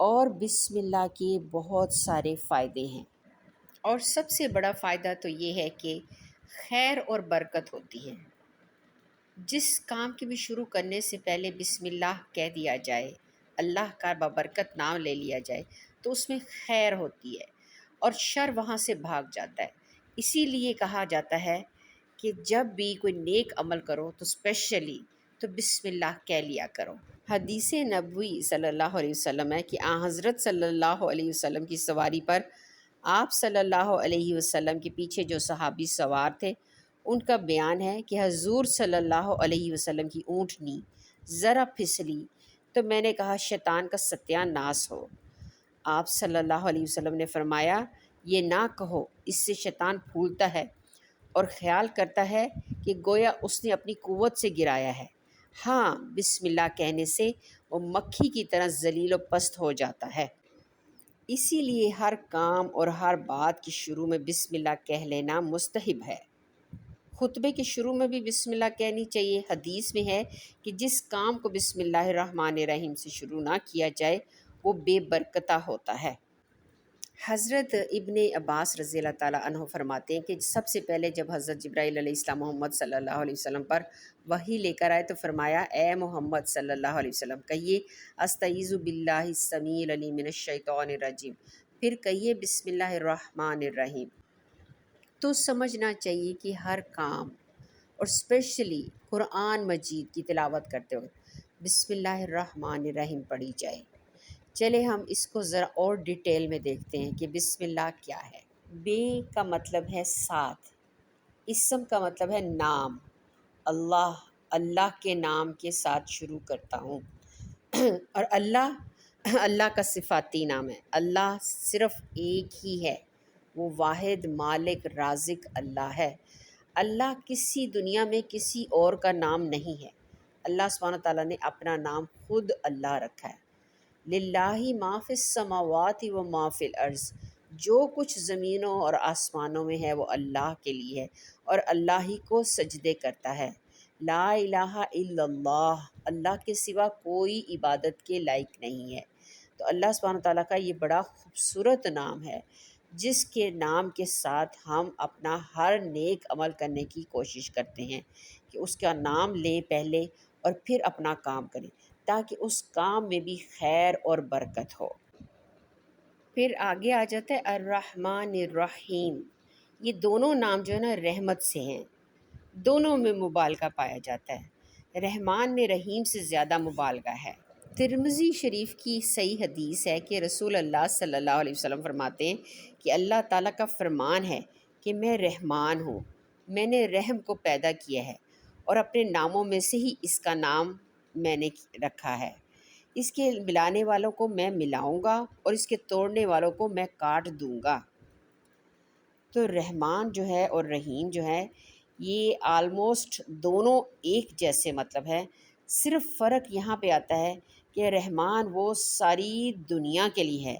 اور بسم اللہ کے بہت سارے فائدے ہیں، اور سب سے بڑا فائدہ تو یہ ہے کہ خیر اور برکت ہوتی ہے۔ جس کام کی بھی شروع کرنے سے پہلے بسم اللہ کہہ دیا جائے، اللہ کا بابرکت نام لے لیا جائے، تو اس میں خیر ہوتی ہے اور شر وہاں سے بھاگ جاتا ہے۔ اسی لیے کہا جاتا ہے کہ جب بھی کوئی نیک عمل کرو تو اسپیشلی تو بسم اللہ کہہ لیا کرو۔ حدیث نبوی صلی اللہ علیہ وسلم ہے کہ حضرت صلی اللہ علیہ وسلم کی سواری پر آپ صلی اللہ علیہ وسلم کے پیچھے جو صحابی سوار تھے، ان کا بیان ہے کہ حضور صلی اللہ علیہ وسلم کی اونٹنی ذرا پھسلی تو میں نے کہا شیطان کا ستیہ ناس ہو۔ آپ صلی اللہ علیہ وسلم نے فرمایا یہ نہ کہو، اس سے شیطان پھولتا ہے اور خیال کرتا ہے کہ گویا اس نے اپنی قوت سے گرایا ہے۔ ہاں، بسم اللہ کہنے سے وہ مکھی کی طرح ذلیل و پست ہو جاتا ہے۔ اسی لیے ہر کام اور ہر بات کی شروع میں بسم اللہ کہہ لینا مستحب ہے۔ خطبے کے شروع میں بھی بسم اللہ کہنی چاہیے۔ حدیث میں ہے کہ جس کام کو بسم اللہ الرحمن الرحیم سے شروع نہ کیا جائے وہ بے برکتہ ہوتا ہے۔ حضرت ابن عباس رضی اللہ تعالیٰ عنہ فرماتے ہیں کہ سب سے پہلے جب حضرت جبرائیل علیہ السلام محمد صلی اللہ علیہ وسلم پر وحی لے کر آئے تو فرمایا اے محمد صلی اللہ علیہ وسلم کہیے استعیذ باللہ السمیع العلیم من الشیطان الرجیم، پھر کہیے بسم اللہ الرحمن الرحیم۔ تو سمجھنا چاہیے کہ ہر کام اور اسپیشلی قرآن مجید کی تلاوت کرتے وقت بسم اللہ الرحمن الرحیم پڑھی جائے۔ چلے ہم اس کو ذرا اور ڈیٹیل میں دیکھتے ہیں کہ بسم اللہ کیا ہے۔ بے کا مطلب ہے ساتھ، اسم کا مطلب ہے نام، اللہ، اللہ کے نام کے ساتھ شروع کرتا ہوں اور اللہ کا صفاتی نام ہے۔ اللہ صرف ایک ہی ہے، وہ واحد مالک رازق اللہ ہے۔ اللہ کسی دنیا میں کسی اور کا نام نہیں ہے۔ اللہ سبحانہ تعالیٰ نے اپنا نام خود اللہ رکھا ہے۔ للہ ما فی السماوات و ما فی الارض، جو کچھ زمینوں اور آسمانوں میں ہے وہ اللہ کے لیے ہے اور اللہ ہی کو سجدے کرتا ہے۔ لا الہ الا اللہ، اللہ کے سوا کوئی عبادت کے لائق نہیں ہے۔ تو اللہ سبحانہ تعالیٰ کا یہ بڑا خوبصورت نام ہے جس کے نام کے ساتھ ہم اپنا ہر نیک عمل کرنے کی کوشش کرتے ہیں کہ اس کا نام لیں پہلے اور پھر اپنا کام کریں تاکہ اس کام میں بھی خیر اور برکت ہو۔ پھر آگے آ جاتا ہے الرحمن الرحیم۔ یہ دونوں نام جو ہے نا رحمت سے ہیں، دونوں میں مبالغہ پایا جاتا ہے۔ رحمان میں رحیم سے زیادہ مبالغہ ہے۔ ترمذی شریف کی صحیح حدیث ہے کہ رسول اللہ صلی اللہ علیہ وسلم فرماتے ہیں کہ اللہ تعالیٰ کا فرمان ہے کہ میں رحمان ہوں، میں نے رحم کو پیدا کیا ہے اور اپنے ناموں میں سے ہی اس کا نام میں نے رکھا ہے۔ اس کے ملانے والوں کو میں ملاؤں گا اور اس کے توڑنے والوں کو میں کاٹ دوں گا۔ تو رحمان جو ہے اور رحیم جو ہے یہ آلموسٹ دونوں ایک جیسے مطلب ہے، صرف فرق یہاں پہ آتا ہے کہ رحمان وہ ساری دنیا کے لیے ہے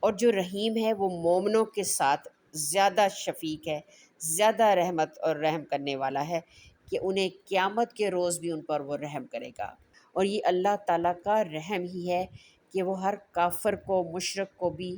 اور جو رحیم ہے وہ مومنوں کے ساتھ زیادہ شفیق ہے، زیادہ رحمت اور رحم کرنے والا ہے کہ انہیں قیامت کے روز بھی ان پر وہ رحم کرے گا۔ اور یہ اللہ تعالیٰ کا رحم ہی ہے کہ وہ ہر کافر کو، مشرک کو بھی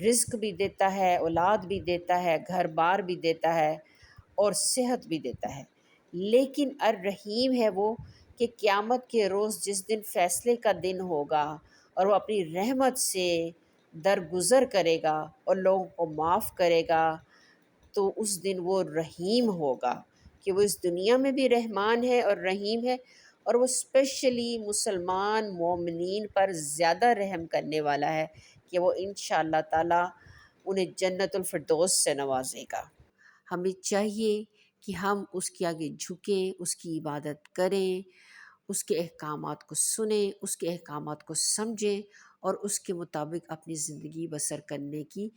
رزق بھی دیتا ہے، اولاد بھی دیتا ہے، گھر بار بھی دیتا ہے اور صحت بھی دیتا ہے۔ لیکن الرحیم ہے وہ کہ قیامت کے روز جس دن فیصلے کا دن ہوگا اور وہ اپنی رحمت سے درگزر کرے گا اور لوگوں کو معاف کرے گا، تو اس دن وہ رحیم ہوگا کہ وہ اس دنیا میں بھی رحمان ہے اور رحیم ہے، اور وہ اسپیشلی مسلمان مومنین پر زیادہ رحم کرنے والا ہے کہ وہ انشاءاللہ تعالیٰ انہیں جنت الفردوس سے نوازے گا۔ ہمیں چاہیے کہ ہم اس کے آگے جھکیں، اس کی عبادت کریں، اس کے احکامات کو سنیں، اس کے احکامات کو سمجھیں اور اس کے مطابق اپنی زندگی بسر کرنے کی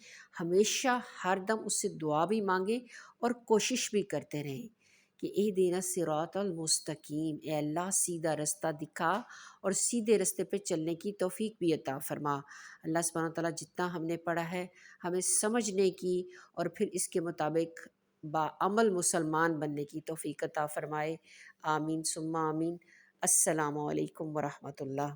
ہمیشہ ہر دم اس سے دعا بھی مانگیں اور کوشش بھی کرتے رہیں کہ اہدنا الصراط المستقیم، اے اللہ سیدھا رستہ دکھا اور سیدھے رستے پہ چلنے کی توفیق بھی عطا فرما۔ اللہ سبحانہ تعالیٰ جتنا ہم نے پڑھا ہے ہمیں سمجھنے کی اور پھر اس کے مطابق باعمل مسلمان بننے کی توفیق عطا فرمائے۔ آمین ثم آمین۔ السلام علیکم ورحمۃ اللہ۔